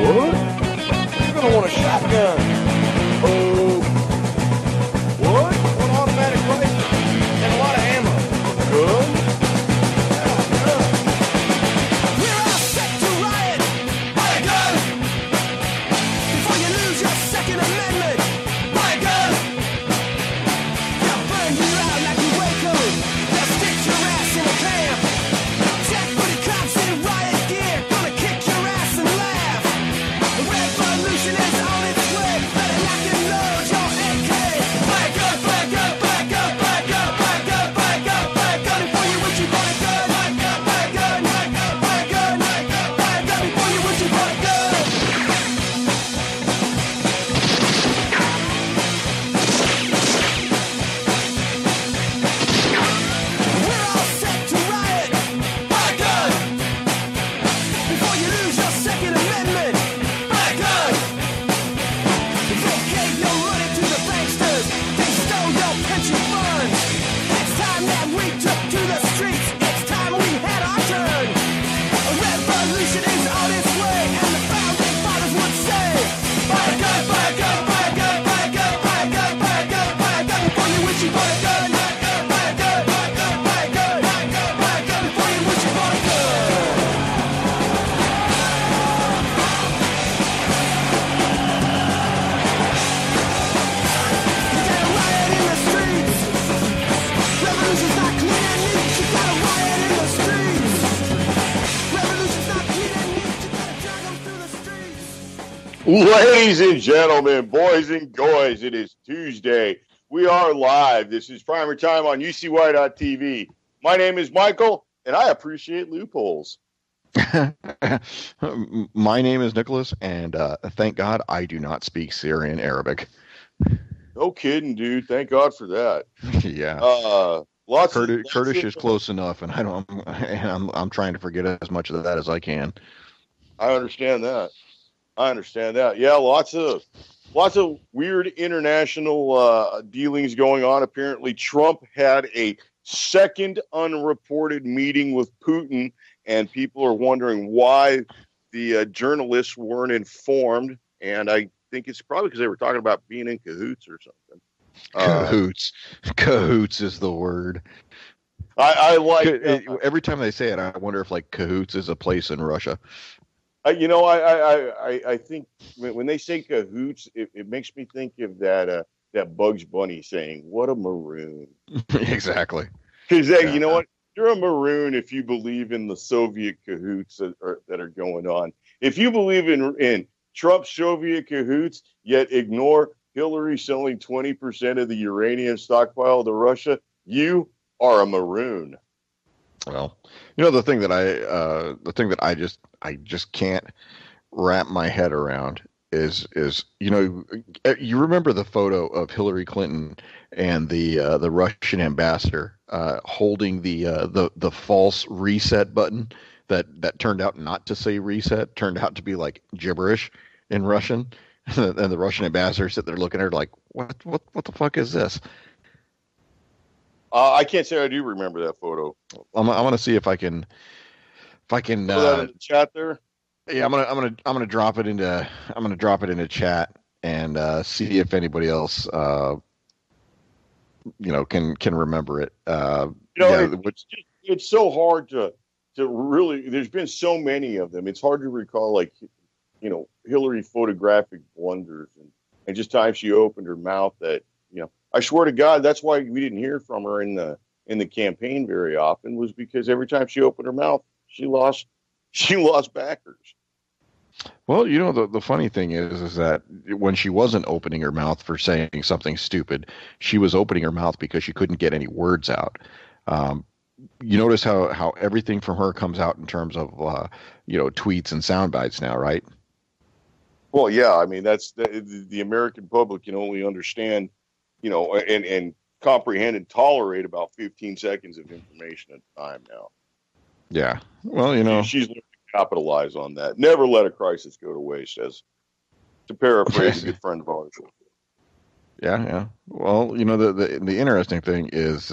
What? You're gonna want a shotgun. Oh. What? One automatic rifle and a lot of ammo. Good. We're all set to riot. Buy a gun before you lose your Second Amendment. Buy a gun. They'll burn you out like a Waco. They'll stick your ass in a camp. Jack booty cops in riot gear, gonna kick your ass and laugh. The revolution is on its way. Better lock and load your AK. Buy a gun, buy a gun, buy a gun, buy a gun, buy a gun, buy a gun, buy a gun before you wish you bought a gun. Buy a gun, buy a gun, buy a gun, buy a gun, buy a gun before you wish you bought a gun. We're all set to riot. Buy a gun before you lose your Second Amendment. Buy a gun. They gave your money to the banksters. They stole your pension funds. It's time that we took to the streets. It's time we had our turn. A revolution is on its way, and the founding fathers would say, buy a gun, buy a gun, buy a gun, buy a gun, buy a gun, buy a gun, buy a gun before you wish you bought a gun. Buy a gun, buy a gun, buy a gun, buy a gun, buy a gun before you wish you bought a gun. You got a riot in the streets. Revolution's not clean and neat. You got a riot in the streets. Revolution's not clean and neat. You gotta drag 'em through the streets. Ladies and gentlemen, boys and girls, it is Tuesday. We are live. This is PrimerTime on UCY.tv. My name is Michael, and I appreciate loopholes. My name is Nicholas, and thank God I do not speak Syrian Arabic. No kidding, dude. Thank God for that. Yeah, Kurdish is close enough, and I'm trying to forget as much of that as I can. I understand that. Yeah, lots of weird international dealings going on. Apparently, Trump had a second unreported meeting with Putin, and people are wondering why the journalists weren't informed. And I think it's probably because they were talking about being in cahoots or something. Cahoots is the word. I like every time they say it, I wonder if like cahoots is a place in Russia. I think when they say cahoots, it makes me think of that Bugs Bunny saying, "What a maroon." Exactly. Because you know what? You're a maroon if you believe in the Soviet cahoots that are going on. If you believe in Trump's Soviet cahoots, yet ignore Hillary selling 20% of the uranium stockpile to Russia, you are a maroon. Well, the thing that I just can't wrap my head around is you remember the photo of Hillary Clinton and the Russian ambassador holding the false reset button that turned out not to say reset, turned out to be like gibberish in Russian, and the Russian ambassador sitting there looking at her like, what the fuck is this? I can't say I do remember that photo. I'm gonna see if I can put that in the chat there. Yeah, I'm gonna drop it into chat and see if anybody else can remember it. It's so hard to really. There's been so many of them. It's hard to recall, like, Hillary photographic blunders and just times she opened her mouth that, I swear to God, that's why we didn't hear from her in the campaign very often, was because every time she opened her mouth, she lost backers. Well, the funny thing is that when she wasn't opening her mouth for saying something stupid, she was opening her mouth because she couldn't get any words out. You notice how everything from her comes out in terms of tweets and sound bites now, right? Well, yeah, I mean, that's the American public can only understand, and comprehend and tolerate about 15 seconds of information at a time now. Yeah. Well, she's looking to capitalize on that. Never let a crisis go to waste, as to paraphrase a good friend of ours. Yeah. Well, the interesting thing is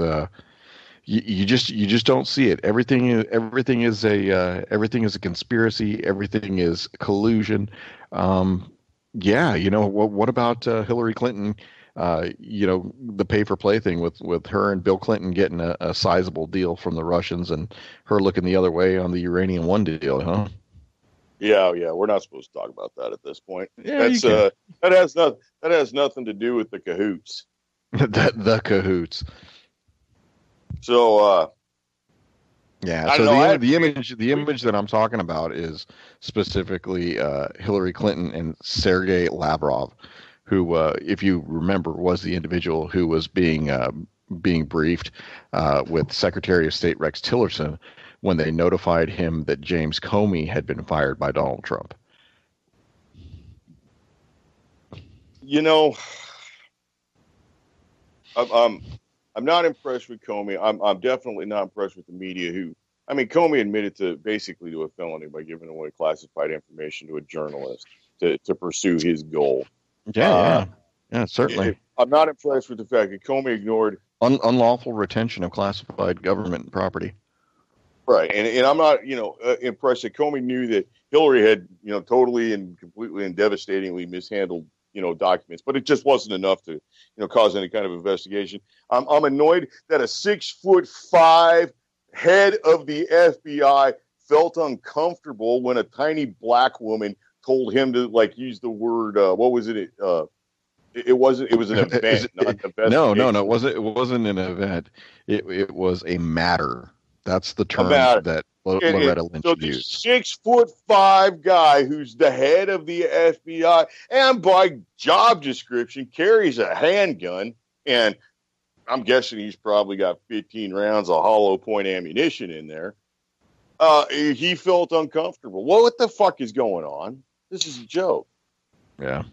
you just don't see it. Everything is a conspiracy. Everything is collusion. Yeah, what about Hillary Clinton? The pay for play thing with her and Bill Clinton getting a sizable deal from the Russians and her looking the other way on the Uranium One deal, huh? Yeah, yeah, we're not supposed to talk about that at this point. Yeah, you can. That has nothing to do with the cahoots. The cahoots. So Yeah, I so don't know. the image that I'm talking about is specifically Hillary Clinton and Sergei Lavrov, who, if you remember, was the individual who was being briefed with Secretary of State Rex Tillerson when they notified him that James Comey had been fired by Donald Trump. You know, I'm not impressed with Comey. I'm definitely not impressed with the media. Comey admitted to a felony by giving away classified information to a journalist to pursue his goal. Yeah, certainly. I'm not impressed with the fact that Comey ignored unlawful retention of classified government property. Right, and I'm not, impressed that Comey knew that Hillary had, totally and completely and devastatingly mishandled, documents, but it just wasn't enough to, cause any kind of investigation. I'm annoyed that a 6'5" head of the FBI felt uncomfortable when a tiny black woman told him to use the word, what was it? It was an event, not an investigation. No, it wasn't an event. It was a matter. That's the term that Loretta Lynch used. So the 6'5" guy who's the head of the FBI and by job description carries a handgun, and I'm guessing he's probably got 15 rounds of hollow point ammunition in there. He felt uncomfortable. Well, what the fuck is going on? This is a joke. Yeah.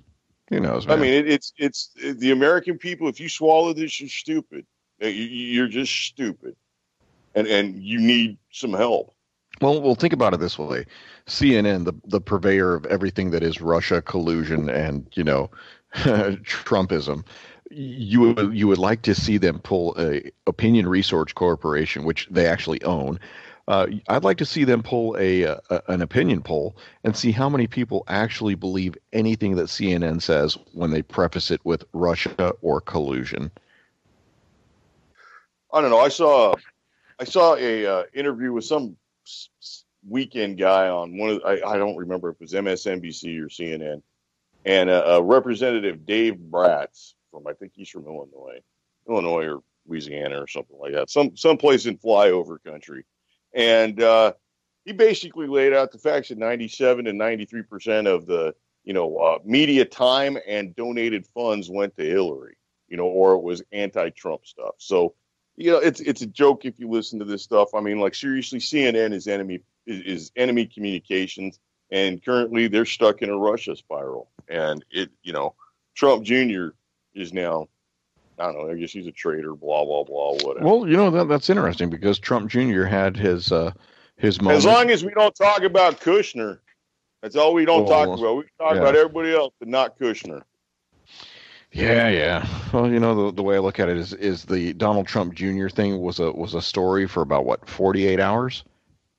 Who knows, man? I mean, it's the American people. If you swallow this, you're stupid. You're just stupid. And you need some help. Well, we'll think about it this way. CNN, the purveyor of everything that is Russia collusion and, Trumpism, you would like to see them pull a Opinion Research Corporation, which they actually own. I'd like to see them pull an opinion poll and see how many people actually believe anything that CNN says when they preface it with Russia or collusion. I don't know. I saw a interview with some weekend guy on I don't remember if it was MSNBC or CNN, and Representative Dave Bratz I think he's from Illinois or Louisiana or something like that, some place in flyover country, and he basically laid out the facts that 97 and 93% of the media time and donated funds went to Hillary, or it was anti-Trump stuff. So. It's a joke if you listen to this stuff. I mean, seriously, CNN is enemy communications, and currently they're stuck in a Russia spiral. And Trump Jr. is now, I don't know, I guess he's a traitor, blah blah blah, whatever. Well, that's interesting because Trump Jr. had his moment. As long as we don't talk about Kushner, that's all we don't talk about. We talk about everybody else, but not Kushner. Yeah. Well, the way I look at it is the Donald Trump Jr. thing was a story for about 48 hours,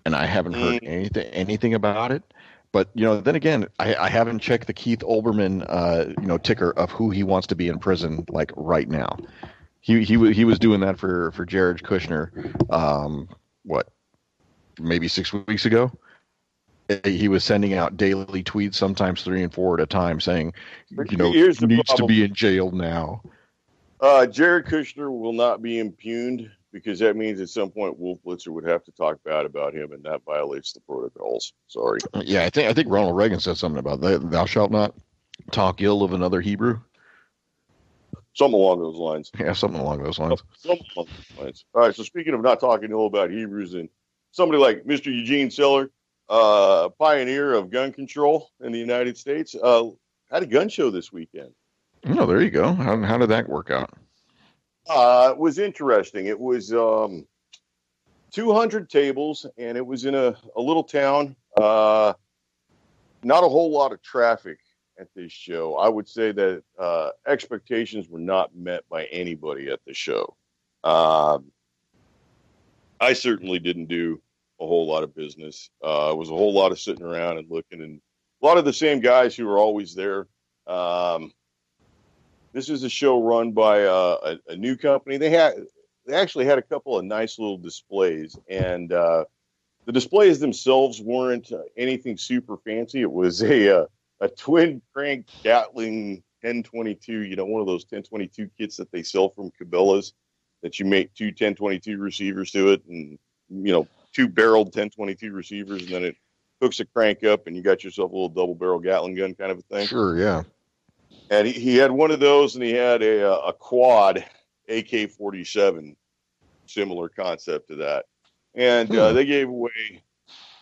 and I haven't heard anything about it. But then again, I haven't checked the Keith Olbermann ticker of who he wants to be in prison right now. He was doing that for Jared Kushner, maybe 6 weeks ago. He was sending out daily tweets, sometimes 3 and 4 at a time, saying, he needs to be in jail now. Jared Kushner will not be impugned because that means at some point Wolf Blitzer would have to talk bad about him, and that violates the protocols. Sorry. Yeah, I think Ronald Reagan said something about that. Thou shalt not talk ill of another Hebrew. Something along those lines. Yeah, something along those lines. All right, so speaking of not talking ill about Hebrews, and somebody like Mr. Eugene Seller, pioneer of gun control in the United States, had a gun show this weekend. Oh, there you go. How did that work out? It was interesting. It was 200 tables, and it was in a little town. Not a whole lot of traffic at this show. I would say that expectations were not met by anybody at the show. I certainly didn't do a whole lot of business. It was a whole lot of sitting around and looking, and a lot of the same guys who are always there. This is a show run by a new company. They actually had a couple of nice little displays, and the displays themselves weren't anything super fancy. It was a twin crank Gatling 1022, one of those 1022 kits that they sell from Cabela's, that you make two 1022 receivers to it, and two barreled 1022 receivers, and then it hooks a crank up, and you got yourself a little double barrel Gatling gun kind of a thing. Sure, yeah. And he had one of those, and he had a quad AK-47, similar concept to that. And they gave away.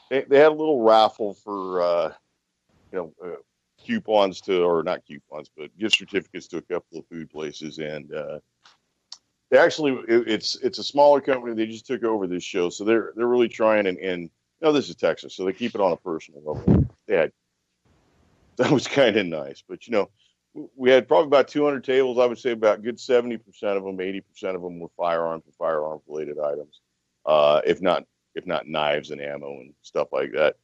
They had a little raffle for coupons or not coupons, but gift certificates to a couple of food places, and they actually it's a smaller company. They just took over this show, so they're really trying. And this is Texas, so they keep it on a personal level. That was kind of nice, but we had probably about 200 tables. I would say about good 70% of them, 80% of them were firearms related items, if not knives and ammo and stuff like that.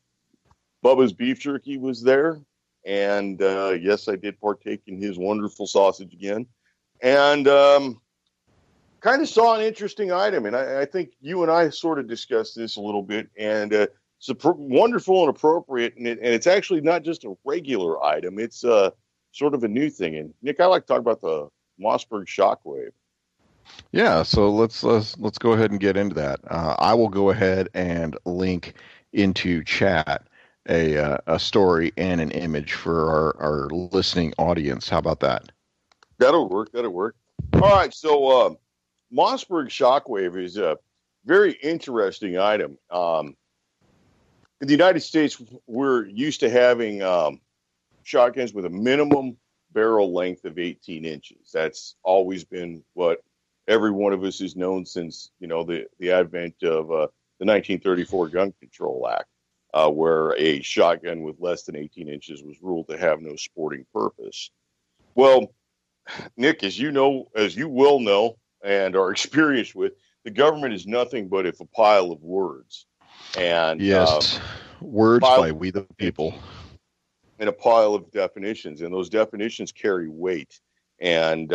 Bubba's Beef Jerky was there, and yes, I did partake in his wonderful sausage again, and kind of saw an interesting item, and I think you and I sort of discussed this a little bit, and it's wonderful and appropriate, and it's actually not just a regular item. It's sort of a new thing. And Nick, I like to talk about the Mossberg Shockwave. Yeah, so let's go ahead and get into that. I will go ahead and link into chat a story and an image for our listening audience. How about that? That'll work. All right, so Mossberg Shockwave is a very interesting item. In the United States, we're used to having shotguns with a minimum barrel length of 18 inches. That's always been what every one of us has known since, the advent of the 1934 Gun Control Act, where a shotgun with less than 18 inches was ruled to have no sporting purpose. Well, Nick, as you will know and are experienced with, the government is nothing but a pile of words. And yes, words by we the people. And a pile of definitions, and those definitions carry weight. And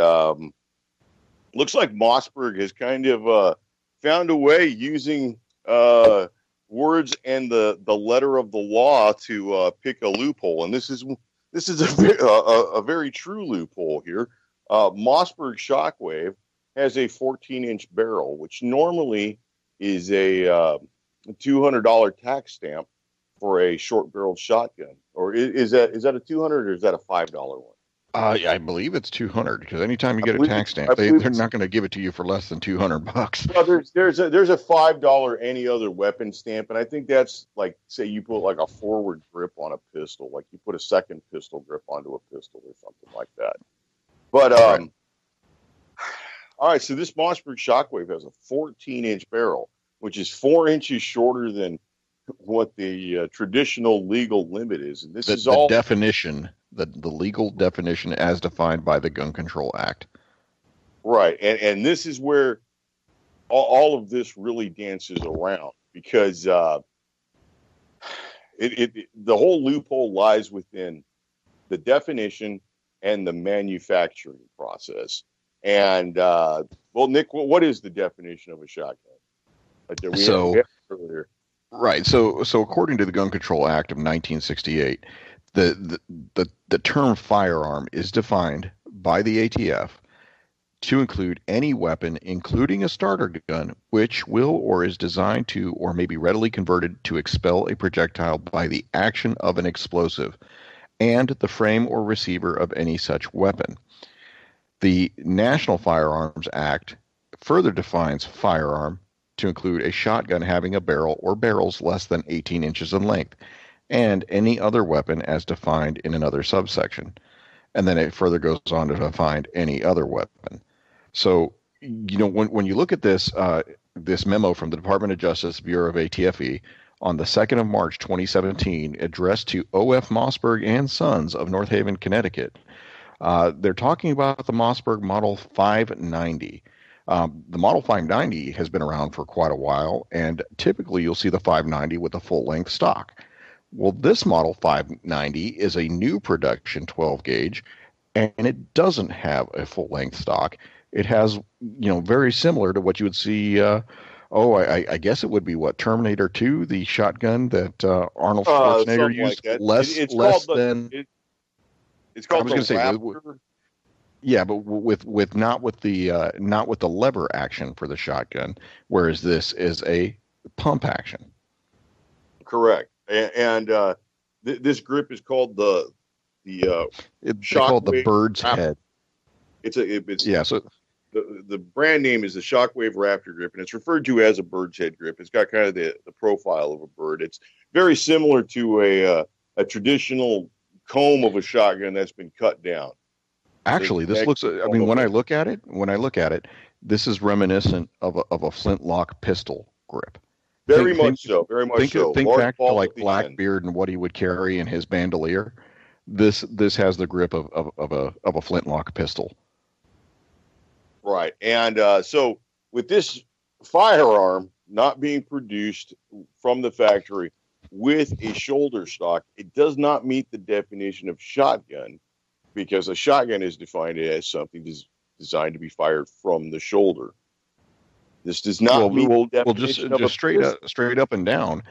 looks like Mossberg has kind of found a way using words and the letter of the law to pick a loophole. And this is a very true loophole here. Mossberg Shockwave has a 14-inch barrel, which normally is a $200 tax stamp for a short-barreled shotgun. Or is that a $200 or is that a $5 one? I believe it's $200 because anytime you get a tax stamp, they're not going to give it to you for less than $200. Well, there's a $5 any other weapon stamp, and I think that's like, say you put like a forward grip on a pistol, like you put a second pistol grip onto a pistol or something like that. But all right, so this Mossberg Shockwave has a 14-inch barrel, which is 4 inches shorter than what the traditional legal limit is. And this is all definition, the legal definition as defined by the Gun Control Act. Right. And this is where all of this really dances around, because the whole loophole lies within the definition and the manufacturing process. And well, Nick, what is the definition of a shotgun? Right. So according to the Gun Control Act of 1968, the term firearm is defined by the ATF to include any weapon, including a starter gun, which will or is designed to or may be readily converted to expel a projectile by the action of an explosive, and the frame or receiver of any such weapon. The National Firearms Act further defines firearm to include a shotgun having a barrel or barrels less than 18 inches in length, and any other weapon as defined in another subsection. And then it further goes on to define any other weapon. So, when you look at this memo from the Department of Justice, Bureau of ATFE, on the 2nd of March, 2017, addressed to O.F. Mossberg and Sons of North Haven, Connecticut, they're talking about the Mossberg Model 590. The Model 590 has been around for quite a while, and typically you'll see the 590 with a full-length stock. Well, this model 590 is a new production 12 gauge, and it doesn't have a full length stock. It has, very similar to what you would see. I guess it would be what, Terminator 2, the shotgun that Arnold Schwarzenegger Something like used. that. Less than. It's called I was going the to say, Raptor. yeah, but with not with the lever action for the shotgun, whereas this is a pump action. Correct. And this grip is called the They call it the bird's Raptor. head. It's Yeah, so the brand name is the Shockwave Raptor grip, and it's referred to as a bird's head grip. It's got kind of the profile of a bird. It's very similar to a traditional comb of a shotgun that's been cut down. actually, this looks. I mean, when I look at it, this is reminiscent of a flintlock pistol grip. Very much so. Think Large back to ball like at the end. Blackbeard and what he would carry in his bandolier. This has the grip of a flintlock pistol. Right. And so with this firearm not being produced from the factory with a shoulder stock, it does not meet the definition of shotgun, because a shotgun is defined as something designed to be fired from the shoulder. This does not meet the definition of just straight up and down.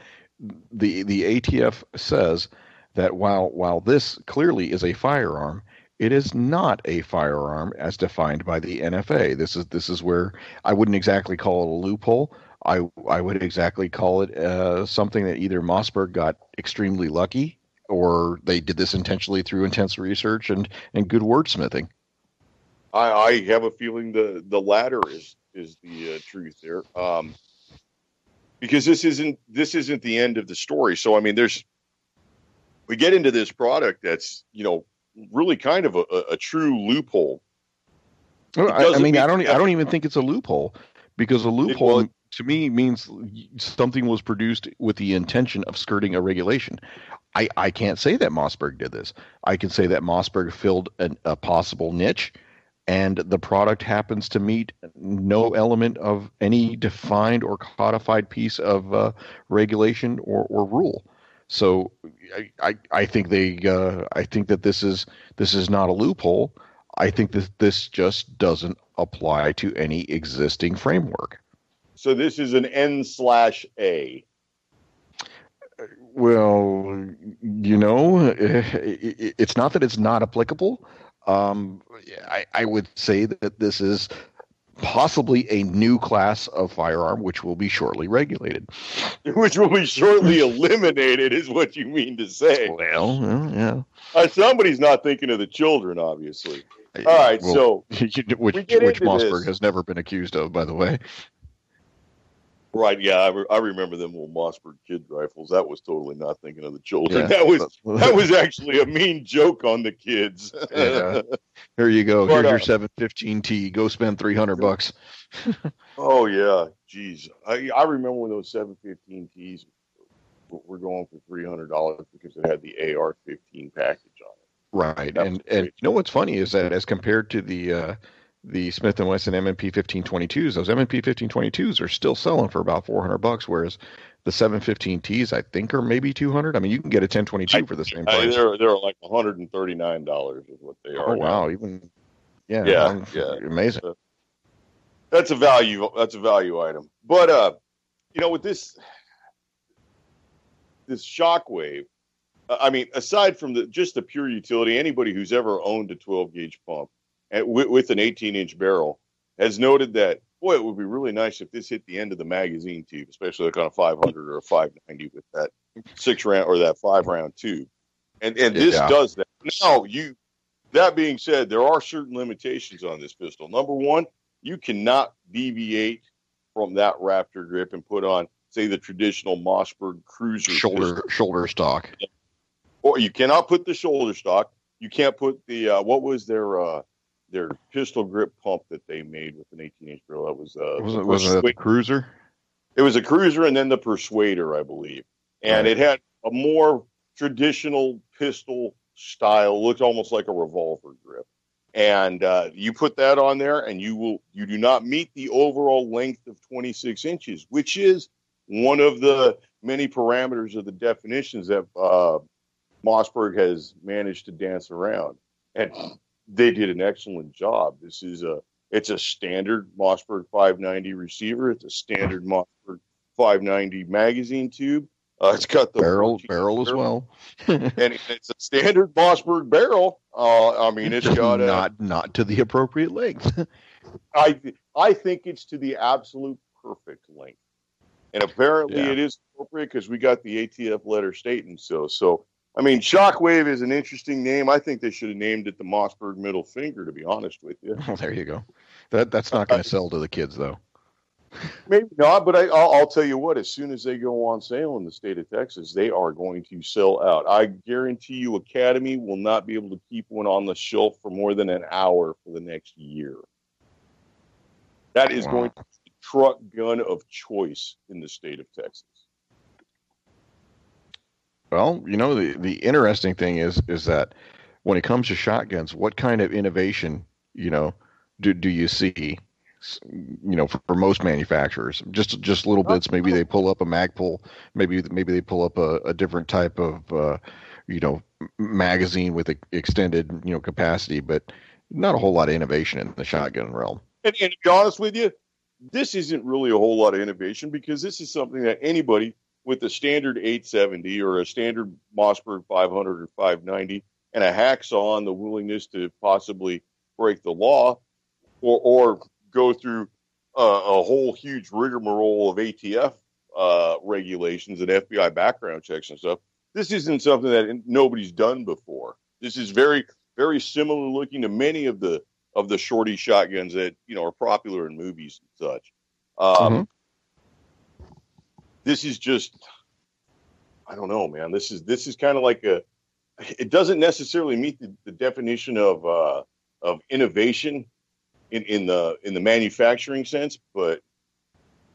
The ATF says that while this clearly is a firearm, it is not a firearm as defined by the NFA. This is where I wouldn't exactly call it a loophole. I would exactly call it something that either Mossberg got extremely lucky, or they did this intentionally through intense research and good wordsmithing. I have a feeling the latter is the truth there, because this isn't the end of the story. So I mean, we get into this product that's really kind of a true loophole. I don't even think it's a loophole, because a loophole to me means something was produced with the intention of skirting a regulation. I can't say that Mossberg did this. I can say that Mossberg filled a possible niche, and the product happens to meet no element of any defined or codified piece of regulation or rule. So I think I think that this is not a loophole. I think that this just doesn't apply to any existing framework. So this is an N/A. Well, it's not that it's not applicable. I would say that this is possibly a new class of firearm, which will be shortly regulated. Which will be shortly eliminated, is what you mean to say. Well, yeah. Somebody's not thinking of the children, obviously. All right, so which Mossberg has never been accused of, by the way. Right, yeah, I remember them little Mossberg kid rifles. That was totally not thinking of the children. Yeah, that was actually a mean joke on the kids. Yeah. Here you go. Here's your 715T. Go spend $300. Oh yeah, geez. I remember when those 715Ts were going for $300 because it had the AR-15 package on it. Right, and you know what's funny is that as compared to the Smith & Wesson M&P 1522s, those M&P 1522s are still selling for about $400, whereas the 715Ts I think are maybe $200. I mean, you can get a 1022 for the same price. They're like $139 is what they are. Oh wow, even yeah, amazing. That's a value item. But with this Shockwave, I mean, aside from just the pure utility, anybody who's ever owned a 12 gauge pump with an 18-inch barrel has noted that, boy, it would be really nice if this hit the end of the magazine tube, especially like on a 500 or a 590 with that 6-round or that 5-round tube. And this does that. Now, that being said, there are certain limitations on this pistol. Number one, you cannot deviate from that Raptor grip and put on, say, the traditional Mossberg Cruiser shoulder stock. Or you cannot put the shoulder stock. You can't put the what was their pistol grip pump that they made with an 18-inch barrel. That was it the Cruiser? It was a Cruiser and then the Persuader, I believe. And It had a more traditional pistol style, looked almost like a revolver grip. And you put that on there, and you do not meet the overall length of 26 inches, which is one of the many parameters of the definitions that Mossberg has managed to dance around, and they did an excellent job. It's a standard Mossberg 590 receiver. It's a standard Mossberg 590 magazine tube. It's got the barrel as well, and it's a standard Mossberg barrel. I mean, it's got not to the appropriate length. I think it's to the absolute perfect length, and apparently it is appropriate because we got the ATF letter stating so. So, I mean, Shockwave is an interesting name. I think they should have named it the Mossberg middle finger, to be honest with you. Well, there you go. That's not going to sell to the kids, though. Maybe not, but I'll tell you what, as soon as they go on sale in the state of Texas, they are going to sell out. I guarantee you Academy will not be able to keep one on the shelf for more than an hour for the next year. That is going to be the truck gun of choice in the state of Texas. Well, you know, the interesting thing is that when it comes to shotguns, what kind of innovation, you know, do you see? You know, for most manufacturers, just little bits. Maybe they pull up a mag pull. Maybe they pull up a different type of you know, magazine with extended, you know, capacity, but not a whole lot of innovation in the shotgun realm. And to be honest with you, this isn't really a whole lot of innovation because this is something that anybody with a standard 870 or a standard Mossberg 500 or 590 and a hacksaw and the willingness to possibly break the law or go through a whole huge rigmarole of ATF regulations and FBI background checks and stuff. This isn't something that nobody's done before. This is very, very similar looking to many of the shorty shotguns that, you know, are popular in movies and such. This is just, I don't know, man. This is kind of like it doesn't necessarily meet the definition of innovation in the manufacturing sense, but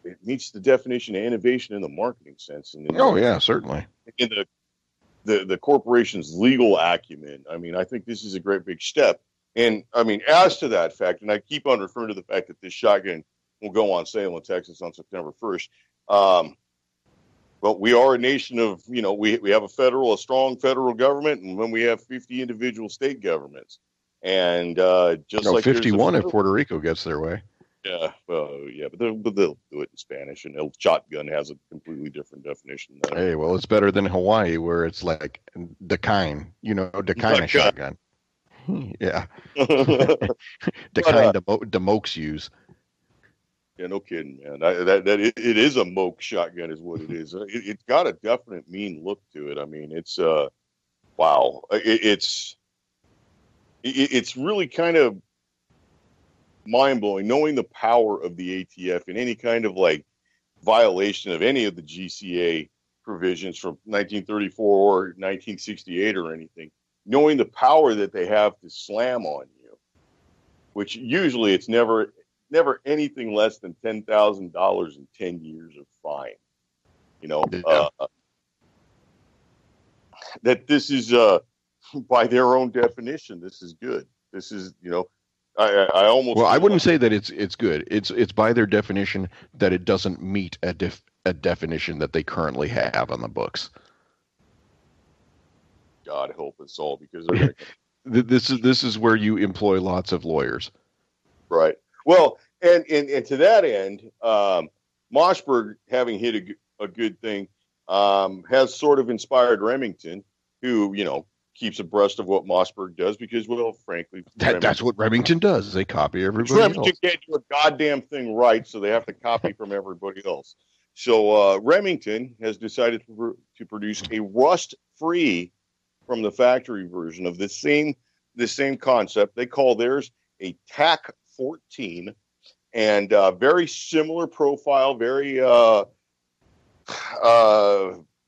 it meets the definition of innovation in the marketing sense. And certainly in the corporation's legal acumen. I mean, I think this is a great big step. And I mean, as to that fact, and I keep on referring to the fact that this shotgun will go on sale in Texas on September 1st. Well, we are a nation of, you know, we have a strong federal government, and when we have 50 individual state governments. And just like 51 if Puerto Rico gets their way. Yeah, well, yeah, but they'll do it in Spanish, and El Shotgun has a completely different definition. Hey, well, it's better than Hawaii, where it's like Dakine, you know, Dakine shotgun. Yeah, Dakine the Mokes use. Yeah, no kidding, man. It is a Moke shotgun, is what it is. It's got a definite mean look to it. I mean, it's wow. It's really kind of mind-blowing knowing the power of the ATF and any kind of like violation of any of the GCA provisions from 1934 or 1968 or anything, knowing the power that they have to slam on you, which usually it's never anything less than $10,000 and 10 years of fine. You know, that this is by their own definition, this is good. This is, you know, I almost. Well, I wouldn't say that it's good. It's by their definition that it doesn't meet a definition that they currently have on the books. God help us all, because this is where you employ lots of lawyers. Right. Well, and to that end, Mossberg, having hit a good thing, has sort of inspired Remington, who, you know, keeps abreast of what Mossberg does, because, well, frankly, that's what Remington does. They copy everybody Remington else. Can't do a goddamn thing right, so they have to copy from everybody else. So Remington has decided to produce a rust-free from the factory version of the same concept. They call theirs a TAC 14, and very similar profile, very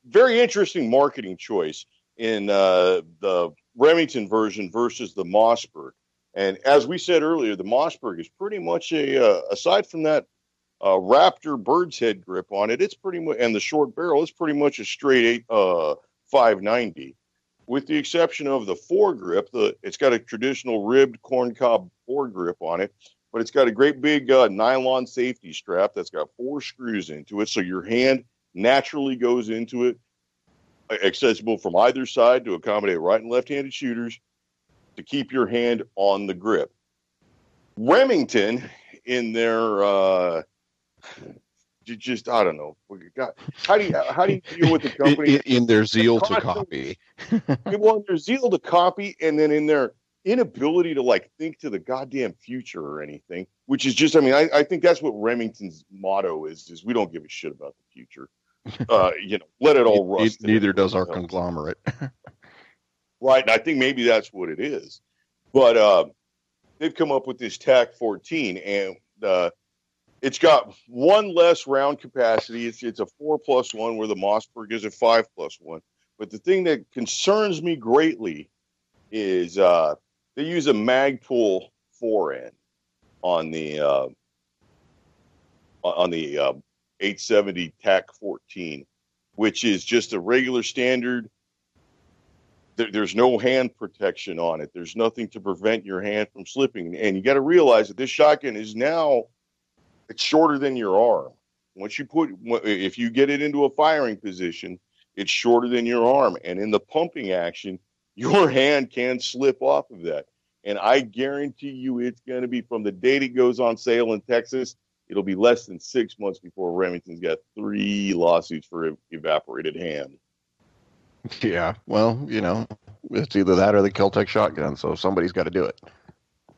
interesting marketing choice in the Remington version versus the Mossberg. And as we said earlier, the Mossberg is pretty much aside from that Raptor bird's head grip on it, it's pretty much, and the short barrel, it's pretty much a straight 590, with the exception of the foregrip. It's got a traditional ribbed corncob foregrip on it, but it's got a great big nylon safety strap that's got 4 screws into it, so your hand naturally goes into it, accessible from either side to accommodate right and left-handed shooters, to keep your hand on the grip. Remington, in their just I don't know, God, how do you deal with the company in their zeal to copy? Well, in their zeal to copy, and then in their inability to like think to the goddamn future or anything, which is just, I mean, I think that's what Remington's motto is we don't give a shit about the future. Let it all rust. Neither does our conglomerate. Right, and I think maybe that's what it is. But they've come up with this TAC 14, and it's got one less round capacity. It's a 4+1, where the Mossberg is a 5+1. But the thing that concerns me greatly is they use a Magpul forend on the 870 TAC 14, which is just a regular standard. There's no hand protection on it. There's nothing to prevent your hand from slipping. And you got to realize that this shotgun is now, it's shorter than your arm. If you get it into a firing position, it's shorter than your arm. And in the pumping action, your hand can slip off of that. And I guarantee you it's going to be, from the date it goes on sale in Texas, it'll be less than 6 months before Remington's got 3 lawsuits for evaporated hand. Yeah, well, it's either that or the Kel-Tec shotgun, so somebody's got to do it.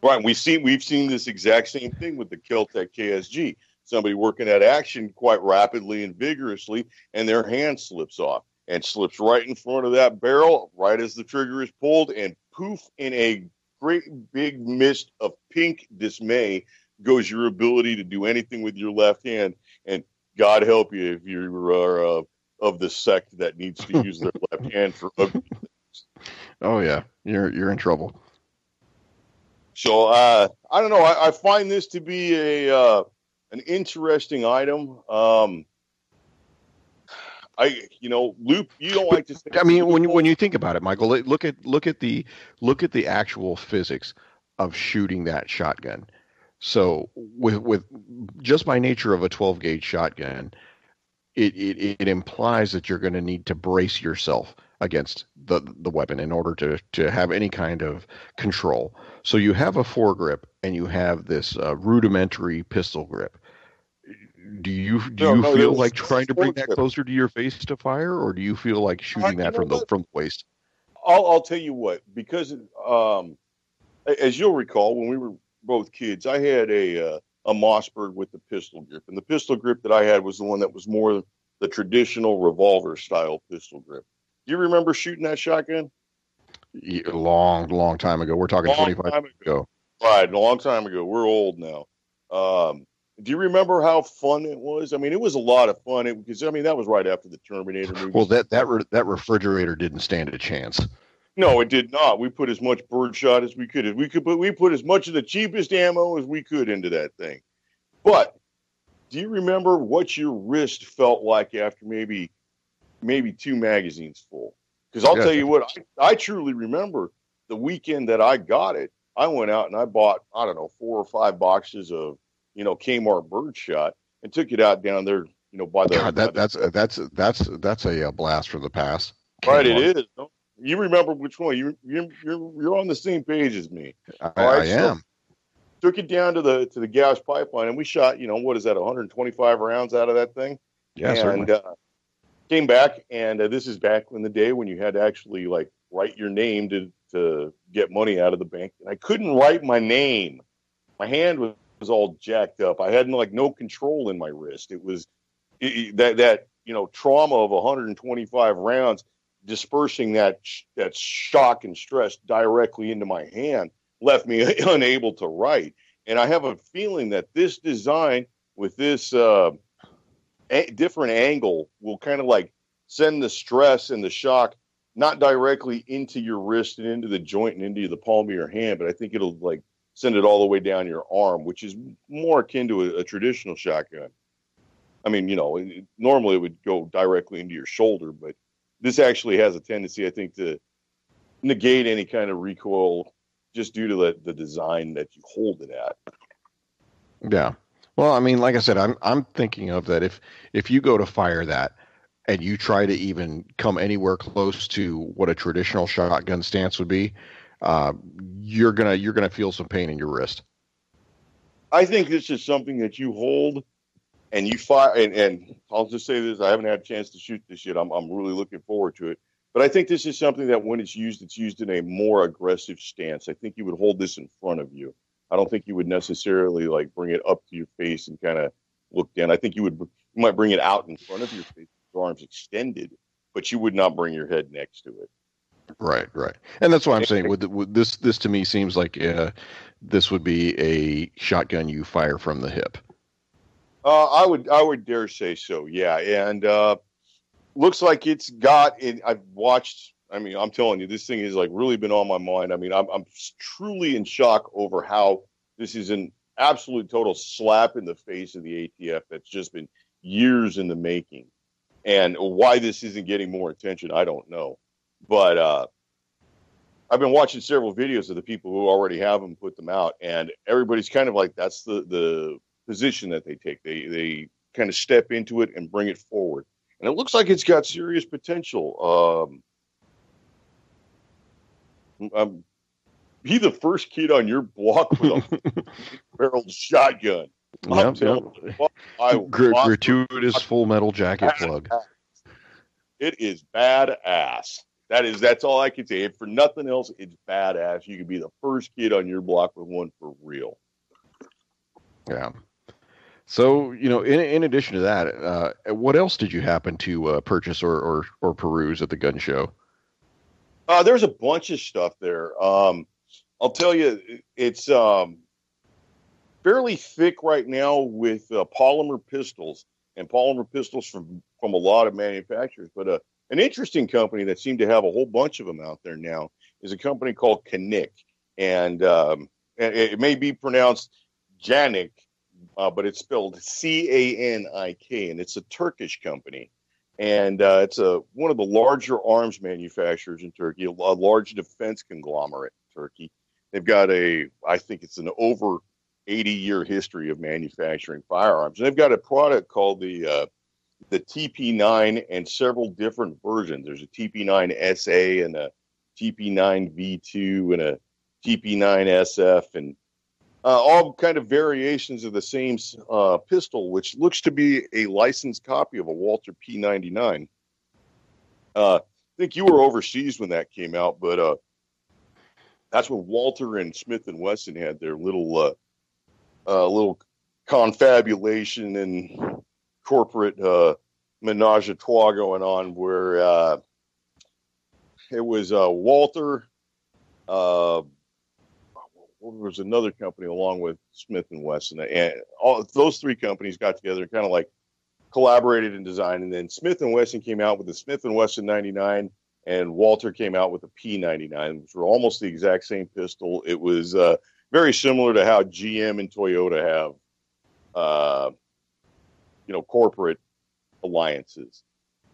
Right, we've seen this exact same thing with the Kel-Tec KSG. Somebody working at action quite rapidly and vigorously, and their hand slips off and slips right in front of that barrel, right as the trigger is pulled, and poof, in a great big mist of pink dismay goes your ability to do anything with your left hand. And God help you if you are of the sect that needs to use their left hand for ugly things. Oh yeah, you're in trouble. So I don't know. I find this to be an interesting item. Loop, you don't like to say. I mean, when you think about it, Michael, look at the actual physics of shooting that shotgun. So with just by nature of a 12 gauge shotgun, it implies that you're going to need to brace yourself against the weapon in order to have any kind of control. So you have a foregrip and you have this rudimentary pistol grip. Do you feel like trying to bring that closer to your face to fire, or do you feel like shooting that from the waist? I'll tell you what, because as you'll recall, when we were both kids, I had a Mossberg with the pistol grip, and the pistol grip that I had was the one that was more the traditional revolver style pistol grip. Do you remember shooting that shotgun? Yeah, long time ago. We're talking 25 years ago. Right, a long time ago. We're old now. Do you remember how fun it was? I mean, it was a lot of fun because that was right after the Terminator movie. Well, that refrigerator didn't stand a chance. No, it did not. We put as much birdshot as we could. We put as much of the cheapest ammo as we could into that thing. But do you remember what your wrist felt like after maybe 2 magazines full? Because I'll tell you what, I truly remember the weekend that I got it. I went out and I bought, 4 or 5 boxes of, Kmart birdshot and took it out down there, by the. God, that's a blast from the past. Right, it is. You remember which one? You're on the same page as me. I am. Took it down to the gas pipeline, and we shot, what is that, 125 rounds out of that thing? Yeah, and came back, and this is back in the day when you had to actually write your name to get money out of the bank, and I couldn't write my name. My hand was all jacked up. I had no control in my wrist. It was that trauma of 125 rounds dispersing that shock and stress directly into my hand left me unable to write. And I have a feeling that this design with this different angle will kind of send the stress and the shock not directly into your wrist and into the joint and into the palm of your hand, but I think it'll send it all the way down your arm, which is more akin to a traditional shotgun. I mean, normally it would go directly into your shoulder, but this actually has a tendency, I think, to negate any kind of recoil just due to the design that you hold it at. Yeah. Well, I mean, like I said, I'm thinking of that if you go to fire that, and you try to even come anywhere close to what a traditional shotgun stance would be, you're gonna feel some pain in your wrist. I think this is something that you hold and you fire. And I'll just say this: I haven't had a chance to shoot this yet. I'm really looking forward to it. But I think this is something that when it's used in a more aggressive stance. I think you would hold this in front of you. I don't think you would necessarily like bring it up to your face and kind of look down. I think you might bring it out in front of your face, with your arms extended, but you would not bring your head next to it. Right. And that's why I'm saying with this to me seems like this would be a shotgun you fire from the hip. I would dare say so. Yeah. And, looks like it's got it. I've watched. I mean, I'm telling you, this thing has like really been on my mind. I mean, I'm truly in shock over how this is an absolute total slap in the face of the ATF. That's just been years in the making, and why this isn't getting more attention, I don't know. But I've been watching several videos of the people who already have them, put them out, and everybody's kind of like that's the position that they take. They kind of step into it and bring it forward. And it looks like it's got serious potential. Be the first kid on your block with a barreled shotgun. Gratuitous full metal jacket plug. It is badass. That's all I can say. If for nothing else, it's badass. You could be the first kid on your block with one for real. Yeah. So, in addition to that, what else did you happen to purchase or peruse at the gun show? There's a bunch of stuff there. I'll tell you, it's fairly thick right now with polymer pistols from a lot of manufacturers. But an interesting company that seemed to have a whole bunch of them out there now is a company called Canik. And it may be pronounced Janik. But it's spelled Canik, and it's a Turkish company. And it's one of the larger arms manufacturers in Turkey, a large defense conglomerate in Turkey. They've got I think it's an over 80-year history of manufacturing firearms. And they've got a product called the TP9 and several different versions. There's a TP9 SA and a TP9 V2 and a TP9 SF and all kind of variations of the same pistol, which looks to be a licensed copy of a Walther P99. I think you were overseas when that came out, but that's when Walther and Smith & Wesson had their little confabulation and corporate menage a trois going on, where it was Walther. There was another company along with Smith & Wesson, and all those three companies got together and kind of like collaborated in design. And then Smith & Wesson came out with the Smith & Wesson 99, and Walther came out with the P99, which were almost the exact same pistol. It was very similar to how GM and Toyota have, corporate alliances.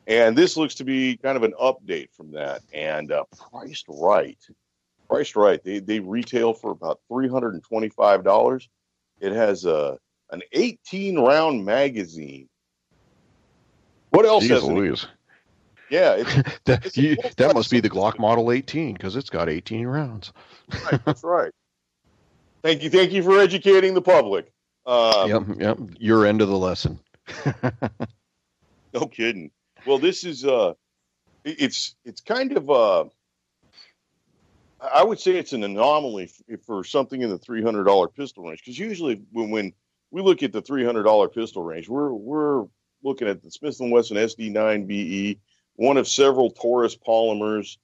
And this looks to be kind of an update from that, and priced right. They retail for about $325. It has an 18-round magazine. What else has it? Yeah, that must be the Glock Model 18 because it's got 18 rounds. Right, that's right. Thank you for educating the public. Yep. Your end of the lesson. No kidding. Well, this is it's kind of I would say it's an anomaly for something in the $300 pistol range, because usually when we look at the $300 pistol range, we're looking at the Smith & Wesson SD9BE, one of several Taurus polymers,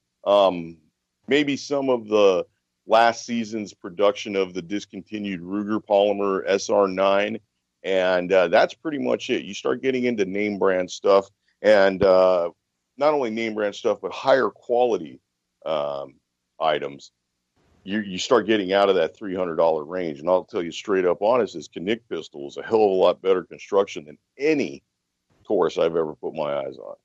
maybe some of the last season's production of the discontinued Ruger polymer SR9, and that's pretty much it. You start getting into name brand stuff, and not only name brand stuff, but higher quality items. You start getting out of that $300 range, and I'll tell you straight up honest, this Canik pistol is a hell of a lot better construction than any Taurus I've ever put my eyes on.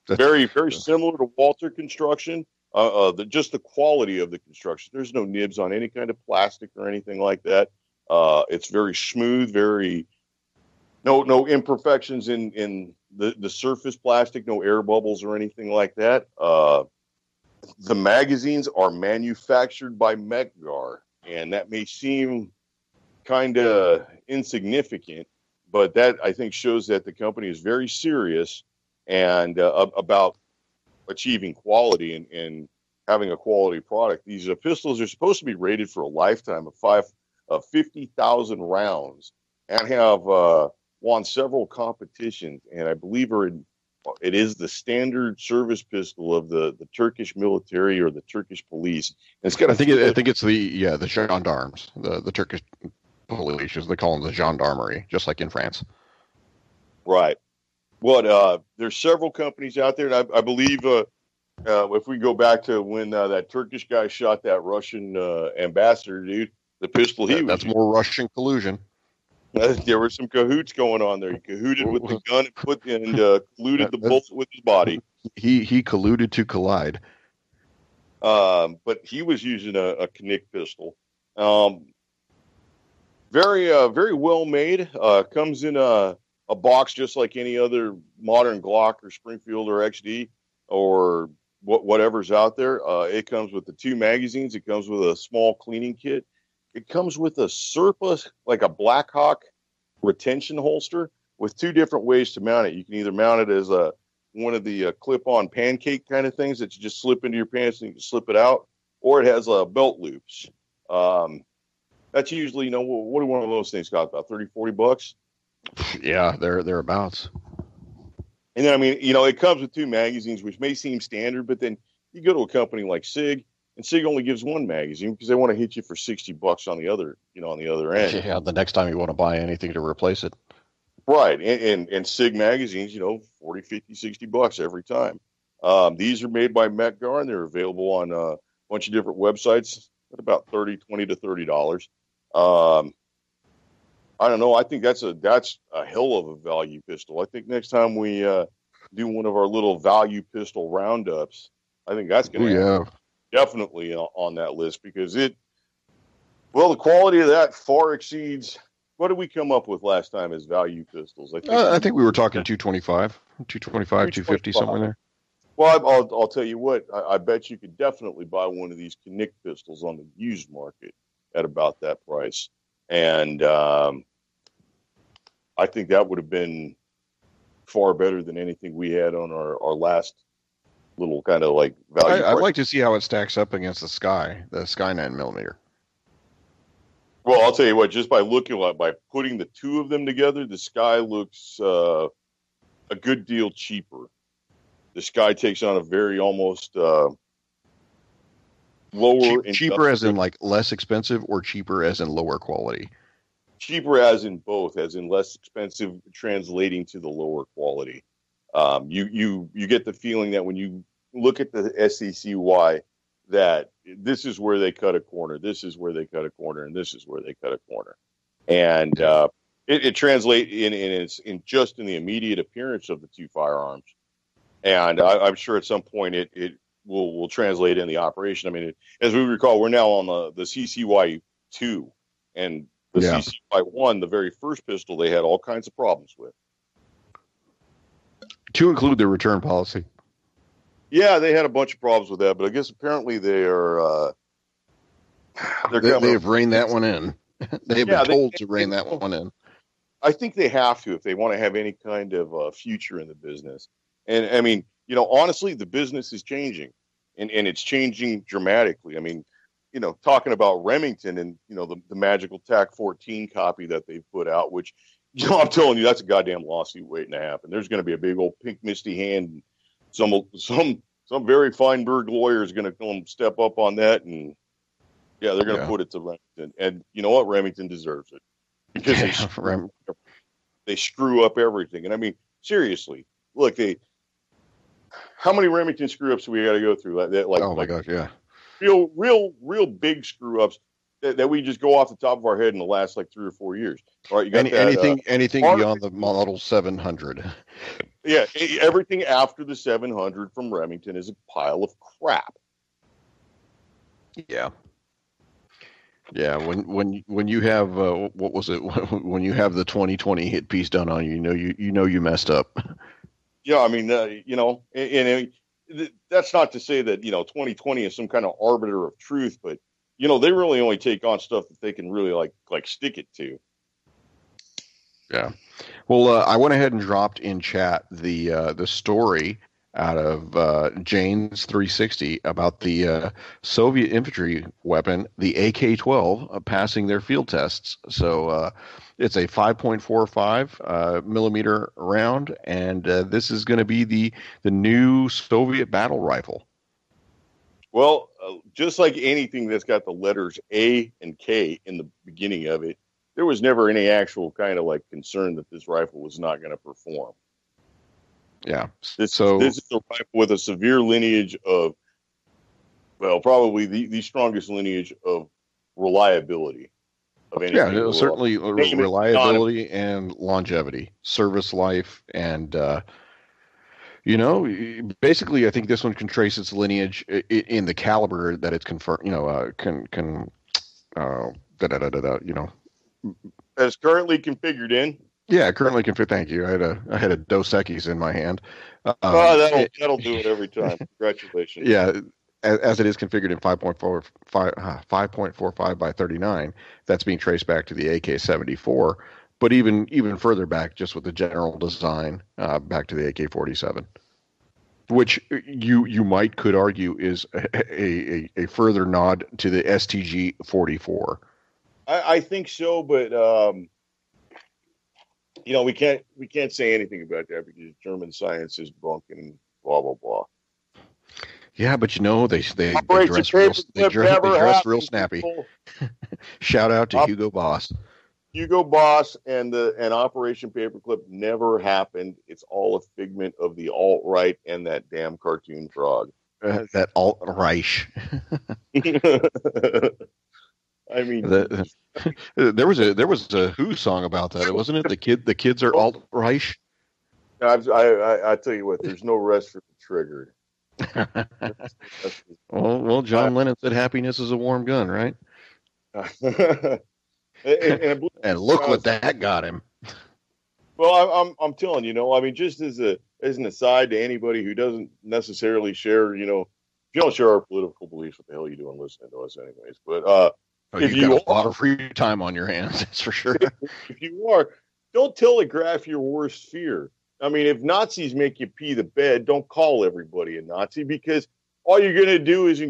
Very, very similar to Walther construction. Just the quality of the construction. There's no nibs on any kind of plastic or anything like that. It's very smooth, no imperfections in the surface plastic, no air bubbles or anything like that. The magazines are manufactured by Metgar, and that may seem kind of insignificant, but that I think shows that the company is very serious and about achieving quality and having a quality product. These pistols are supposed to be rated for a lifetime of 50,000 rounds and have won several competitions. And I believe it is the standard service pistol of the Turkish military or the Turkish police. And it's got I think it's the gendarmes, the Turkish police, as they call them, the gendarmerie, just like in France. Right. Well, there's several companies out there, and I believe if we go back to when that Turkish guy shot that Russian ambassador dude, the pistol that's more Russian collusion. There were some cahoots going on there. He cahooted with the gun and colluded the bullet with his body. He colluded to collide. But he was using a Knick pistol. Very well made. Comes in a box just like any other modern Glock or Springfield or XD or whatever's out there. It comes with the 2 magazines. It comes with a small cleaning kit. It comes with a surplus, like a Blackhawk retention holster with 2 different ways to mount it. You can either mount it as one of the clip-on pancake kind of things that you just slip into your pants and you can slip it out, or it has belt loops. That's usually, what do one of those things cost? About $30-40? Yeah, thereabouts. And then, I mean, it comes with 2 magazines, which may seem standard, but then you go to a company like SIG, and SIG only gives 1 magazine because they want to hit you for $60 on the other, on the other end. Yeah, the next time you want to buy anything to replace it. Right. And SIG magazines, $40, $50, $60 every time. These are made by Metgar, and they're available on a bunch of different websites at about $20 to $30. I don't know. I think that's a hell of a value pistol. I think next time we do one of our little value pistol roundups, I think that's going to definitely on that list because the quality of that far exceeds. What did we come up with last time as value pistols? I think we were talking 225, 250, somewhere there. Well, I'll tell you what. I bet you could definitely buy one of these Knick pistols on the used market at about that price. And I think that would have been far better than anything we had on our last little kind of like value. I'd like to see how it stacks up against the Sky 9mm. Well, I'll tell you what, just by putting the 2 of them together, the Sky looks a good deal cheaper. The Sky takes on a very almost lower. Cheaper as in like less expensive, or cheaper as in lower quality? Cheaper as in both, as in less expensive translating to the lower quality. You get the feeling that when you look at the SECY, that this is where they cut a corner, this is where they cut a corner, and this is where they cut a corner. And it translates in just in the immediate appearance of the 2 firearms. And I'm sure at some point it will translate in the operation. I mean, as we recall, we're now on the CCY2, and the CCY1, the very first pistol, they had all kinds of problems with. To include the return policy. Yeah, they had a bunch of problems with that, but I guess apparently they've reined that one in. They've been told to rein that one in. I think they have to if they want to have any kind of future in the business. And I mean, honestly, the business is changing, and it's changing dramatically. I mean, talking about Remington and the magical TAC 14 copy that they put out, which I'm telling you, that's a goddamn lawsuit waiting to happen. There's going to be a big old pink misty hand. And some very fine bird lawyer is going to come step up on that, and they're going to put it to Remington. And you know what? Remington deserves it because they screw up everything. And I mean, seriously, look, how many Remington screw ups do we got to go through? Oh my gosh, yeah, real big screw ups that we just go off the top of our head in the last 3 or 4 years. All right, you got anything beyond the model 700. Yeah, everything after the 700 from Remington is a pile of crap. Yeah. Yeah, when you have what was it? When you have the 2020 hit piece done on you, you know you messed up. Yeah, I mean, that's not to say that 2020 is some kind of arbiter of truth, but they really only take on stuff that they can really like stick it to. Yeah. Well, I went ahead and dropped in chat the story out of Jane's 360 about the Soviet infantry weapon, the AK-12, passing their field tests. So it's a 5.45 millimeter round, and this is going to be the new Soviet battle rifle. Well, just like anything that's got the letters A and K in the beginning of it, there was never any actual kind of like concern that this rifle was not going to perform. Yeah. This is a rifle with a severe lineage of, well, probably the strongest lineage of reliability of anything. Yeah, certainly reliability and longevity, service life, and basically, I think this one can trace its lineage in the caliber that it's confirmed. As currently configured in. Yeah, currently configured. Thank you. I had a Dos Equis in my hand. That'll do it every time. Congratulations. Yeah, as it is configured in 5.45 by 39, that's being traced back to the AK-74. But even further back, just with the general design, back to the AK-47, which you could argue is a further nod to the STG-44. I think so, but we can't say anything about that because German science is bunk and blah blah blah. Yeah, but they dress real snappy. Shout out to Hugo Boss. Hugo Boss and Operation Paperclip never happened. It's all a figment of the alt-right and that damn cartoon frog. That alt-Reich. I mean, there was a Who song about that, wasn't it? The kids are alt-Reich. I tell you what, there's no rest for the triggered. Well, John Lennon said happiness is a warm gun, right? And look what that got him. Well, I'm telling you, I mean, just as an aside to anybody who doesn't necessarily share, if you don't share our political beliefs, what the hell are you doing listening to us anyways? But if you've got a lot of free time on your hands, that's for sure. If you are, don't telegraph your worst fear. I mean, if Nazis make you pee the bed, don't call everybody a Nazi, because all you're going to do is,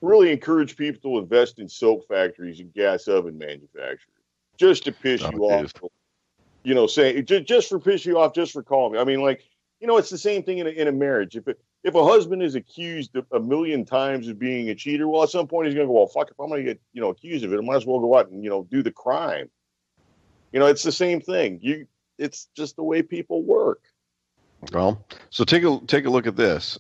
really encourage people to invest in soap factories and gas oven manufacturers just to piss you off. Saying just for piss you off, just for calling me. I mean, it's the same thing in a marriage. If a husband is accused a million times of being a cheater, well, at some point he's going to go, well, fuck, if I'm going to get, accused of it, I might as well go out and, do the crime. It's the same thing. It's just the way people work. Well, so take a look at this.